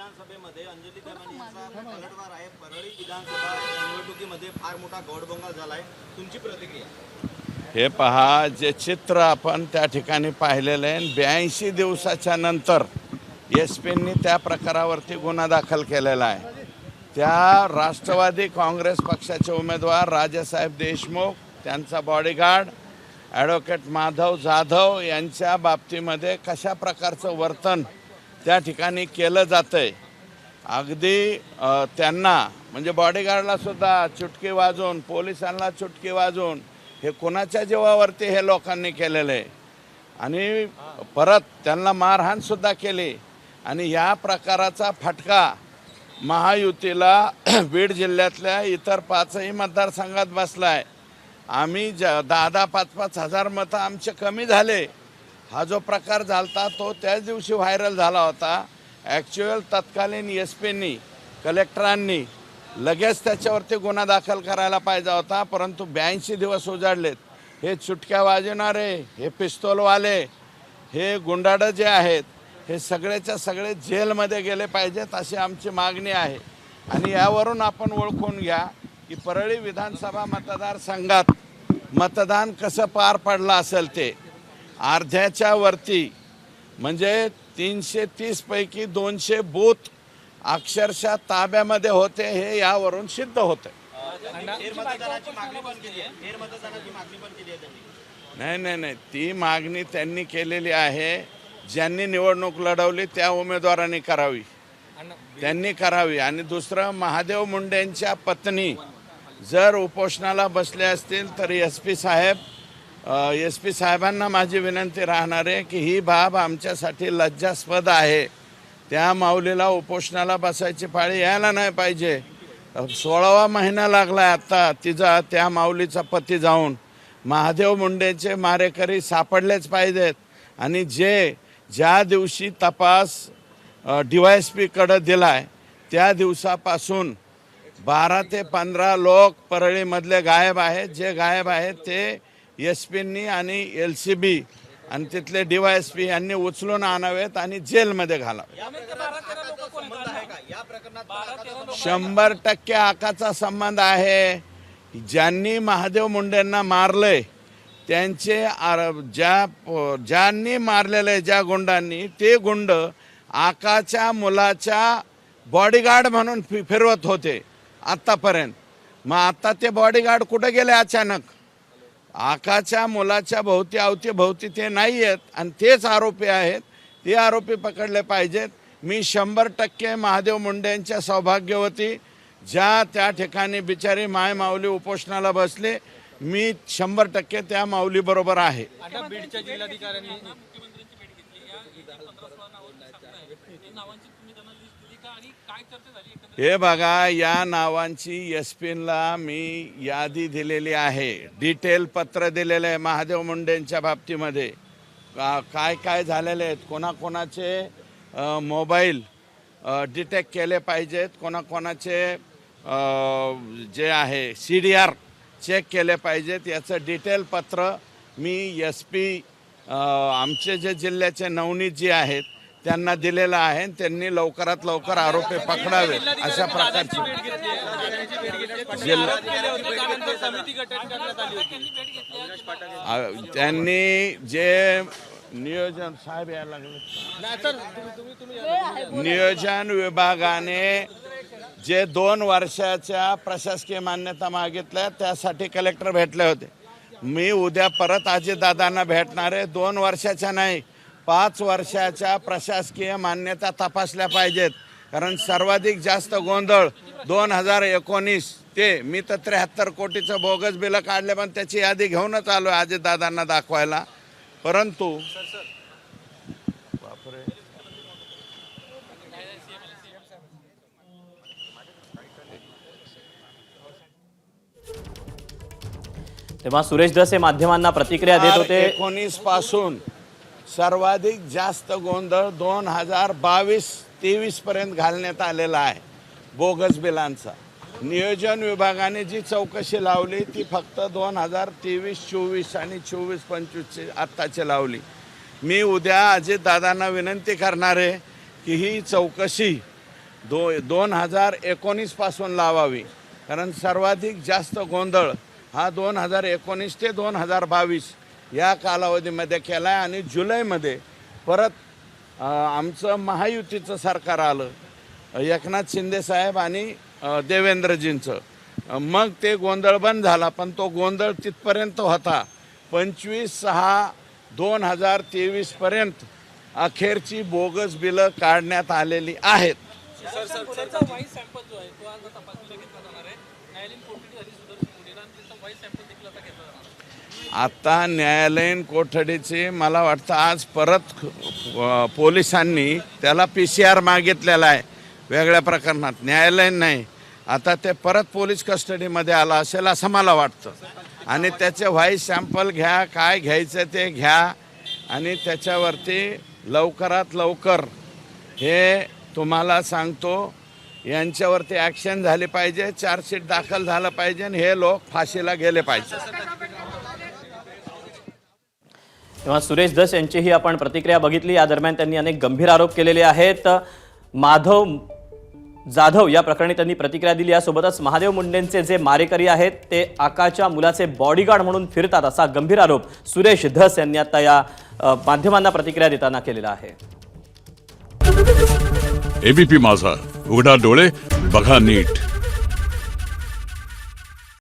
विधानसभेमध्ये अंजली दमानी यांचा पलटवार आहे. परळी विधानसभा निवडणुकीमध्ये फार मोठा गौडबंगाल झालाय. तुमची प्रतिक्रिया? हे पहा, जे चित्र आपण त्या ठिकाणी पाहिलेलं आहे, 82 दिवसाच्या नंतर एस-पींनी त्या प्रकारावरती गुन्हा दाखल केलेला आहे. त्या राष्ट्रवादी काँग्रेस पक्षाचे उमेदवार राजेसाहेब देशमुख, त्यांचा बॉडीगार्ड ॲडव्होकेट माधव जाधव यांच्या बाबतीमध्ये कशा प्रकारचं वर्तन त्या ठिकाणी केलं जातं आहे. अगदी त्यांना म्हणजे बॉडीगार्डला सुद्धा चुटकी वाजवून, पोलिसांना चुटकी वाजवून, हे कोणाच्या जीवावरती हे लोकांनी केलेलं आहे. आणि परत त्यांना मारहाणसुद्धा केली. आणि या प्रकाराचा फटका महायुतीला बीड जिल्ह्यातल्या इतर 5ही मतदारसंघात बसला आहे. आम्ही 10-5 हजार मतं आमचे कमी झाले. हा जो प्रकार झाला तो त्याच दिवशी व्हायरल झाला होता. ॲक्च्युअल तत्कालीन एस-पींनी, कलेक्टरांनी लगेच त्याच्यावरती गुन्हा दाखल करायला पाहिजे होता. परंतु 82 दिवस उजाडलेत. हे चुटक्या वाजवणारे, हे पिस्तोलवाले, हे गुंडाळं जे आहेत, हे सगळेच्या सगळे जेलमध्ये गेले पाहिजेत अशी आमची मागणी आहे. आणि यावरून आपण ओळखून घ्या की परळी विधानसभा मतदारसंघात मतदान कसं पार पडलं असेल. ते अर्ध्याच्या वरती म्हणजे 330 पैकी 200 बूथ अक्षरशः ताब्यामध्ये होते. हे यावरून सिद्ध होते. नाही, ती मागणी त्यांनी केलेली आहे. ज्यांनी निवडणूक लढवली त्या उमेदवारांनी करावी, त्यांनी करावी. आणि दुसरं, महादेव मुंडेंच्या पत्नी जर उपोषणाला बसले असतील तर एस पी साहेबांना माझी विनंती राहणार आहे की ही बाब आमच्यासाठी लज्जास्पद आहे. त्या माऊलीला उपोषणाला बसायची पाळी यायला नाही पाहिजे. 16वा महिना लागला आता तिचा, त्या माऊलीचा पती जाऊन. महादेव मुंडेचे मारेकरी सापडलेच पाहिजेत. आणि ज्या दिवशी तपास DYSP-कडे दिलाय त्या दिवसापासून 12 ते 15 लोक परळीमधले गायब आहेत. जे गायब आहेत ते एस-पींनी आणि LCB आणि तिथले DYSP यांनी उचलून आणावेत आणि जेलमध्ये घालावे. 100% आकाचा संबंध आहे. ज्यांनी महादेव मुंडेंना मारलंय त्यांचे ज्यांनी मारलेले ज्या गुंडांनी, ते गुंड आकाच्या मुलाच्या बॉडीगार्ड म्हणून फिरवत होते आत्तापर्यंत. मग आता ते बॉडीगार्ड कुठे गेले अचानक? आकाच्या मुलाच्या अवतीभोवती ते नाही आहेत आणि तेच आरोपी आहेत. ते आरोपी पकडले पाहिजेत. मी 100% महादेव मुंडेंच्या सौभाग्यवती ज्या त्या ठिकाणी बिचारी माय माऊली उपोषणाला बसले, मी 100% त्या माऊलीबरोबर आहे. हे बघा, या नावांची एस-पीला मी यादी दिलेली आहे, डिटेल पत्र दिलेलं आहे. महादेव मुंडेंच्या बाबतीमध्ये काय काय झालेले आहेत, कोणाकोणाचे मोबाईल डिटेक्ट केले पाहिजेत, कोणाकोणाचे जे आहे CDR चेक केले पाहिजेत, याचं डिटेल पत्र मी SP आमचे जे जिल्ह्याचे नवनीतजी आहेत त्यांना दिलेलं आहे. त्यांनी लवकरात लवकर आरोपी पकडावे अशा प्रकारची त्यांनी जे नियोजन साहेब यायला लागले, नियोजन विभागाने जे 2 वर्षाच्या प्रशासकीय मान्यता मागितल्या त्यासाठी कलेक्टर भेटले होते. मी उद्या परत अजितदादांना भेटणार आहे. 2 वर्षाच्या नाही, 5 वर्षाच्या प्रशासकीय मान्यता तपासल्या पाहिजेत. कारण सर्वाधिक जास्त गोंधळ 2019 ते मी तर 73 कोटीचं बोगस बिलं काढले, पण त्याची यादी घेऊनच आलो आहे अजितदादांना दाखवायला. परंतु तेव्हा सुरेश धस हे माध्यमांना प्रतिक्रिया देत होते. 19 पासून सर्वाधिक जास्त गोंधळ 2022-23 पर्यंत घालण्यात आलेला आहे बोगस बिलांचा. नियोजन विभागाने जी चौकशी लावली ती फक्त 2023-24 आणि 24-25 आत्ताची लावली. मी उद्या अजितदादांना विनंती करणार आहे की ही चौकशी 2019 पासून लावावी, कारण सर्वाधिक जास्त गोंधळ हा 2019 ते 2022 या कालावधीमध्ये केला आहे. आणि जुलैमध्ये परत आमचं महायुतीचं सरकार आलं, एकनाथ शिंदे साहेब आणि देवेंद्रजींचं. मग ते गोंधळ बंद झाला, पण तो गोंधळ तिथपर्यंत होता. 25/6/2023 पर्यंत अखेरची बोगस बिलं काढण्यात आलेली आहेत. आता न्यायालयीन कोठडीचे मला वाटतं आज परत पोलिसांनी त्याला PCR मागितलेला आहे वेगळ्या प्रकरणात, न्यायालयीन नाही. आता ते परत पोलीस कस्टडीमध्ये आला असेल असं मला वाटतं. आणि त्याचे व्हॉइस सॅम्पल घ्या, काय घ्यायचं ते घ्या आणि त्याच्यावरती लवकरात लवकर हे तुम्हाला सांगतो यांच्यावरती ॲक्शन झाली पाहिजे, चार्जशीट दाखल झालं पाहिजे आणि हे लोक फाशीला गेले पाहिजे. तेव्हा सुरेश धस यांचीही आपण प्रतिक्रिया बघितली. या दरम्यान त्यांनी अनेक गंभीर आरोप केलेले आहेत. माधव जाधव या प्रकरणी त्यांनी प्रतिक्रिया दिली. यासोबतच महादेव मुंडेंचे जे मारेकरी आहेत ते आकाच्या मुलाचे बॉडीगार्ड म्हणून फिरतात असा गंभीर आरोप सुरेश धस यांनी आता या माध्यमांना प्रतिक्रिया देताना केलेला आहे. एबीपी माझा, उघडा डोळे बघा नीट.